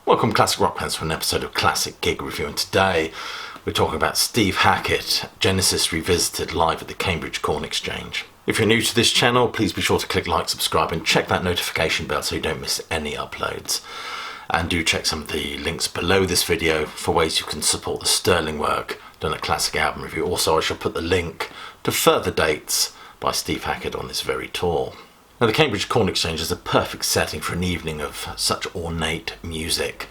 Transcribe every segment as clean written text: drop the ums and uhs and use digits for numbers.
Welcome Classic Rock fans to an episode of Classic Gig Review, and today we're talking about Steve Hackett, Genesis Revisited, live at the Cambridge Corn Exchange. If you're new to this channel, please be sure to click like, subscribe and check that notification bell so you don't miss any uploads. And do check some of the links below this video for ways you can support the sterling work done at Classic Album Review. Also, I shall put the link to further dates by Steve Hackett on this very tour. Now, the Cambridge Corn Exchange is a perfect setting for an evening of such ornate music.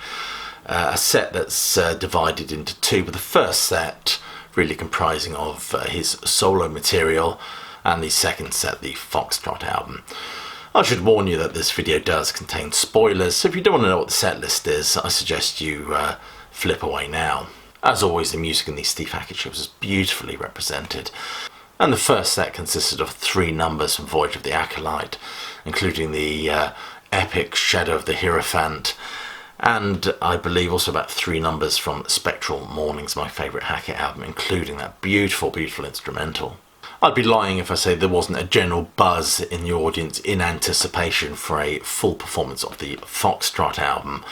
A set that's divided into two, with the first set really comprising of his solo material, and the second set, the Foxtrot album. I should warn you that this video does contain spoilers, so if you don't want to know what the set list is, I suggest you flip away now. As always, the music in these Steve Hackett shows is beautifully represented. And the first set consisted of 3 numbers from Voyage of the Acolyte, including the epic Shadow of the Hierophant, and I believe also about 3 numbers from Spectral Mornings, my favourite Hackett album, including that beautiful, beautiful instrumental. I'd be lying if I say there wasn't a general buzz in the audience in anticipation for a full performance of the Foxtrot album.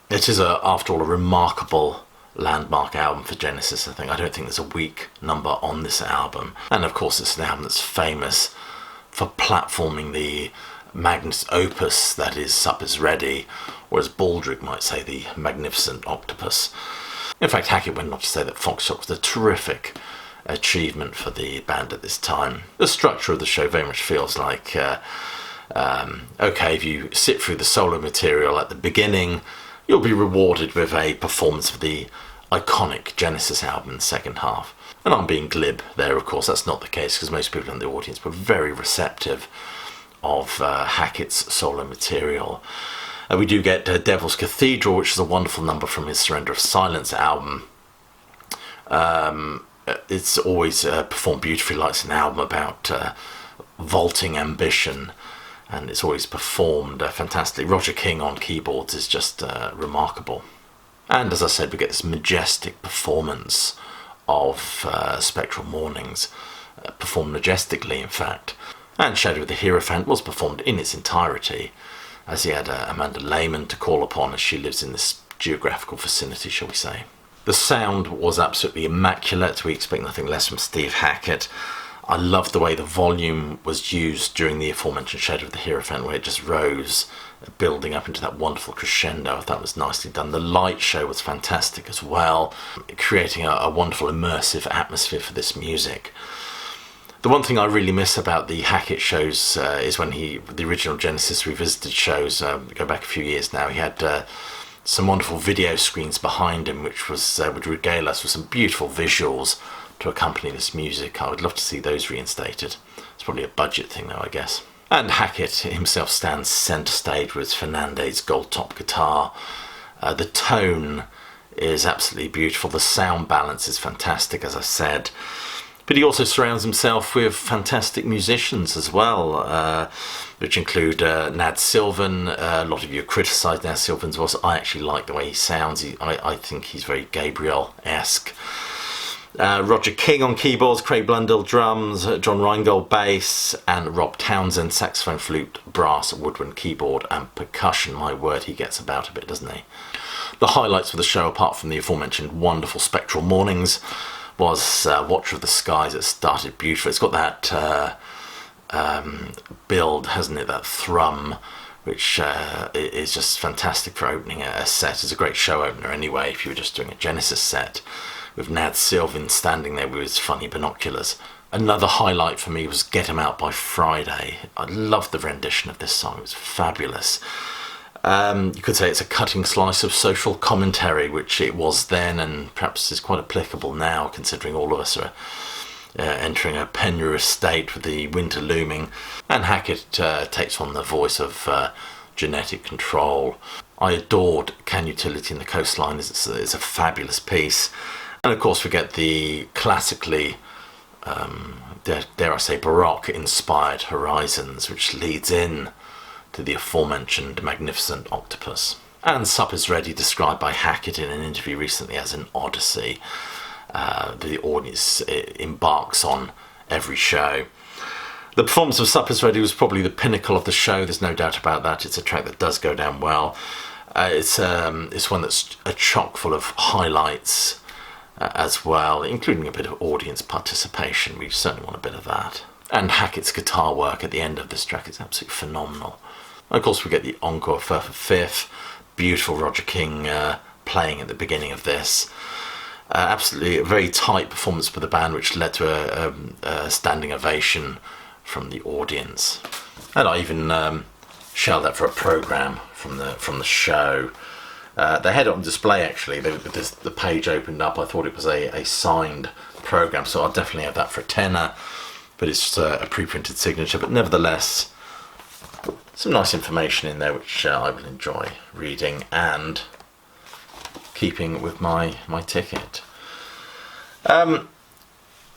It is, after all, a remarkable landmark album for Genesis. I don't think there's a weak number on this album, and of course it's an album that's famous for platforming the magnus opus that is Sup Is Ready, or as Baldrick might say, the magnificent octopus. In fact, Hackett went on to say that Foxtrot was a terrific achievement for the band at this time. The structure of the show very much feels like okay, if you sit through the solo material at the beginning, you'll be rewarded with a performance of the iconic Genesis album in the second half. And I'm being glib there, of course. That's not the case, because most people in the audience were very receptive of Hackett's solo material. We do get Devil's Cathedral, which is a wonderful number from his Surrender of Silence album. It's always performed beautifully, like it's an album about vaulting ambition, and it's always performed fantastically. Roger King on keyboards is just remarkable. And as I said, we get this majestic performance of Spectral Mornings, performed majestically in fact. And Shadow of the Hierophant was performed in its entirety, as he had Amanda Lehman to call upon, as she lives in this geographical vicinity, shall we say. The sound was absolutely immaculate. We expect nothing less from Steve Hackett. I loved the way the volume was used during the aforementioned Shadow of the Hierophant, where it just rose, building up into that wonderful crescendo. I thought it was nicely done. The light show was fantastic as well, creating a wonderful immersive atmosphere for this music. The one thing I really miss about the Hackett shows is when the original Genesis Revisited shows, go back a few years now, he had some wonderful video screens behind him, which would regale us with some beautiful visuals to accompany this music. I would love to see those reinstated. It's probably a budget thing though, I guess. And Hackett himself stands centre stage with Fernandez's gold top guitar. The tone is absolutely beautiful. The sound balance is fantastic, as I said. But he also surrounds himself with fantastic musicians as well, which include Nad Sylvan. A lot of you criticised Nad Sylvan's voice. I actually like the way he sounds. I think he's very Gabriel-esque. Roger King on keyboards, Craig Blundell drums, John Reingold bass, and Rob Townsend saxophone, flute, brass, woodwind, keyboard and percussion. My word, he gets about a bit, doesn't he? The highlights of the show, apart from the aforementioned wonderful Spectral Mornings, was Watcher of the Skies. It started beautifully. It's got that build, hasn't it, that thrum, which is just fantastic for opening a set. It's a great show opener anyway, if you were just doing a Genesis set, with Nad Sylvan standing there with his funny binoculars. Another highlight for me was Get 'Em Out by Friday. I loved the rendition of this song. It was fabulous. You could say it's a cutting slice of social commentary, which it was then and perhaps is quite applicable now, considering all of us are entering a penurious state with the winter looming. And Hackett takes on the voice of Genetic Control. I adored Can Utility in the Coastline. It's a fabulous piece. And of course we get the classically, dare I say, Baroque-inspired Horizons, which leads in to the aforementioned magnificent octopus. And Sup Is Ready, described by Hackett in an interview recently as an odyssey the audience embarks on every show. The performance of Sup Is Ready was probably the pinnacle of the show, there's no doubt about that. It's a track that does go down well. It's one that's a chock full of highlights as well, including a bit of audience participation. We certainly want a bit of that. And Hackett's guitar work at the end of this track is absolutely phenomenal. And of course we get the encore for fifth, beautiful Roger King playing at the beginning of this. Absolutely a very tight performance by the band, which led to a standing ovation from the audience. And I even shelled out for a programme from the show. They had it on display actually. The page opened up. I thought it was a signed programme, so I'll definitely have that for a tenner. But it's a pre-printed signature. But nevertheless, some nice information in there which I will enjoy reading and keeping with my ticket. I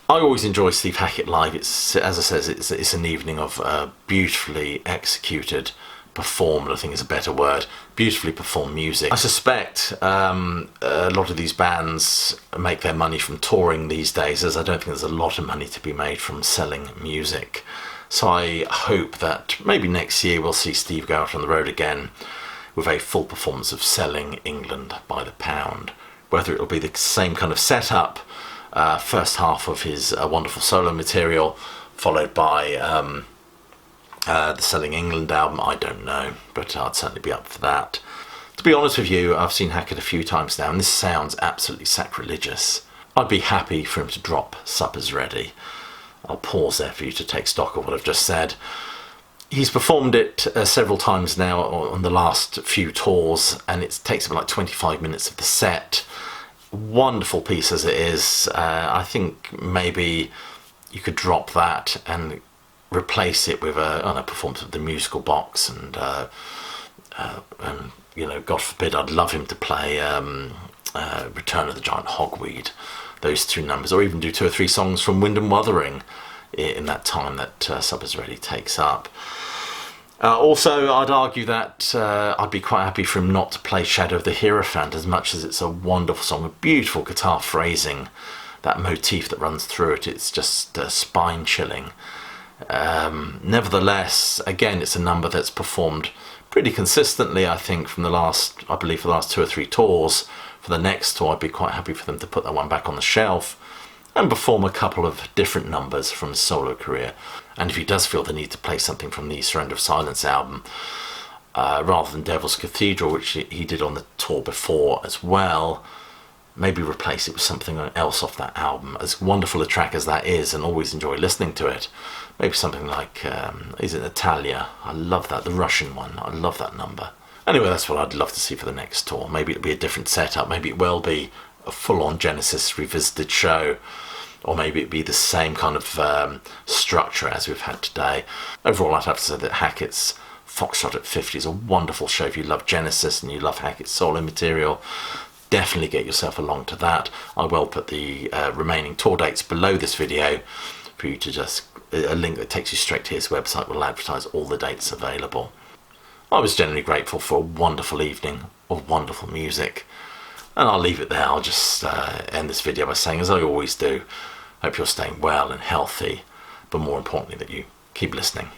always enjoy Steve Hackett live. It's, as I said, it's an evening of beautifully executed, performed, I think is a better word, beautifully performed music. I suspect a lot of these bands make their money from touring these days, as I don't think there's a lot of money to be made from selling music. So I hope that maybe next year we'll see Steve go out on the road again with a full performance of Selling England by the Pound. Whether it'll be the same kind of setup, first half of his wonderful solo material, followed by the Selling England album, I don't know, but I'd certainly be up for that. To be honest with you, I've seen Hackett a few times now, and this sounds absolutely sacrilegious. I'd be happy for him to drop Supper's Ready. I'll pause there for you to take stock of what I've just said. He's performed it several times now on the last few tours, and it takes about like 25 minutes of the set. Wonderful piece as it is. I think maybe you could drop that and replace it with a performance of the musical box, and you know, God forbid, I'd love him to play Return of the Giant Hogweed, those two numbers, or even do 2 or 3 songs from Wind and Wuthering in that time that Supper's Ready takes up. Also, I'd argue that I'd be quite happy for him not to play Shadow of the Hierophant, as much as it's a wonderful song with beautiful guitar phrasing, that motif that runs through it, it's just spine-chilling. Nevertheless, again, it's a number that's performed pretty consistently, I think, for the last 2 or 3 tours. For the next tour, I'd be quite happy for them to put that one back on the shelf and perform a couple of different numbers from his solo career. And if he does feel the need to play something from the Surrender of Silence album, rather than Devil's Cathedral, which he did on the tour before as well, maybe replace it with something else off that album. As wonderful a track as that is, and always enjoy listening to it, maybe something like, is it Natalia? I love that, the Russian one. I love that number. Anyway, that's what I'd love to see for the next tour. Maybe it'll be a different setup. Maybe it will be a full-on Genesis revisited show, or maybe it'd be the same kind of structure as we've had today. Overall, I'd have to say that Hackett's Foxtrot at 50 is a wonderful show. If you love Genesis and you love Hackett's solo material, definitely get yourself along to that. I will put the remaining tour dates below this video for you to just, a link that takes you straight to his website will advertise all the dates available. I was generally grateful for a wonderful evening of wonderful music, and I'll leave it there. I'll just end this video by saying, as I always do, hope you're staying well and healthy, but more importantly that you keep listening.